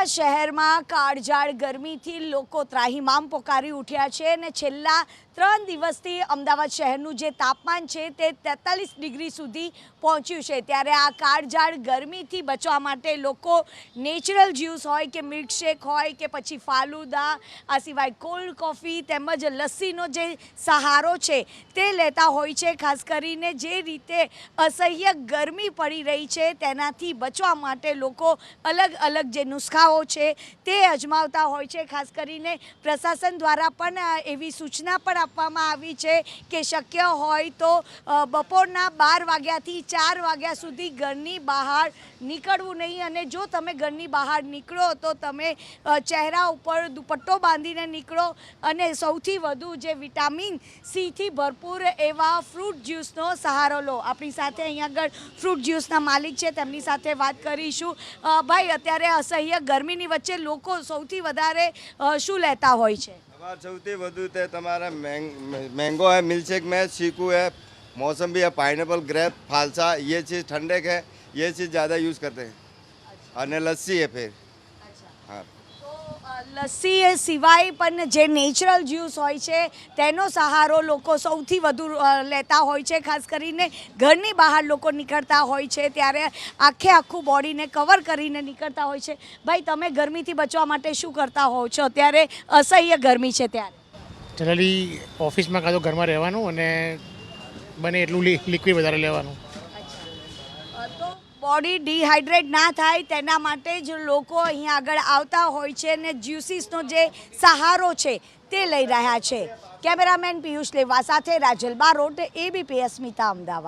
અમદાવાદ શહેરમાં કાળઝાળ ગરમીથી લોકો ત્રાહિમામ પોકારી ઉઠ્યા છે અને છેલ્લા 3 દિવસથી અમદાવાદ શહેરનું જે તાપમાન છે તે 43 ડિગ્રી સુધી પહોંચ્યું છે। ત્યારે આ કાળઝાળ ગરમીથી બચવા માટે લોકો નેચરલ જ્યુસ હોય કે મિલ્કશેક હોય કે પછી ફાલુદા, આ સિવાય કોલ્ડ કોફી તેમજ લસ્સીનો જે સહારો છે તે લેતા હોય છે। ખાસ કરીને જે રીતે અસહ્ય ગરમી પડી રહી છે તેનાથી બચવા માટે લોકો અલગ અલગ જે નુસ્ખાઓ છે તે અજમાવતા હોય છે। ખાસ કરીને પ્રશાસન દ્વારા પણ એવી સૂચના પણ આપવામાં આવી છે કે શક્ય હોય તો બપોરના 12 વાગ્યાથી 4 વાગ્યા સુધી ઘરની બહાર નીકળવું નહીં, અને જો તમે ઘરની બહાર નીકળો તો તમે ચહેરા ઉપર દુપટ્ટો બાંધીને નીકળો અને સૌથી વધુ જે વિટામિન સીથી ભરપૂર એવા ફ્રૂટ જ્યુસનો સહારો લો। આપણી સાથે અહીંયા આગળ ફ્રૂટ જ્યુસના માલિક છે, તેમની સાથે વાત કરીશું। ભાઈ, અત્યારે અસહ્ય ગરમીની વચ્ચે લોકો સૌથી વધારે શું લેતા હોય છે? સૌથી વધુ તે તમારા मैंगो है, मिल्कशेक में चीकू है, मौसम्बी है, पाइनएप्पल, ग्रेप, फालसा, ये चीज़ ठंडे है, ये चीज़ ज़्यादा यूज़ करते हैं। और लस्सी है फिर। हाँ, લસ્સી એ સિવાય પણ જે નેચરલ જ્યુસ હોય છે તેનો સહારો લોકો સૌથી વધુ લેતા હોય છે। ખાસ કરીને ઘરની બહાર લોકો નીકળતા હોય છે ત્યારે આખું બોડીને કવર કરીને નીકળતા હોય છે। ભાઈ, તમે ગરમીથી બચવા માટે શું કરતા હોવ છો? અત્યારે અસહ્ય ગરમી છે ત્યારે જનરલી ઓફિસમાં કાં તો ઘરમાં રહેવાનું અને બને એટલું લિક્વિડ વધારે લેવાનું। તો બોડી ડિહાઇડ્રેટ ના થાય તેના માટે જ લોકો અહીંયા આગળ આવતા હોય છે અને જ્યુસીસનો જે સહારો છે તે લઈ રહ્યા છે। કેમેરામેન પિયુષ લેવા સાથે રાજલ બારોટ, ABP અસ્મિતા, અમદાવાદ।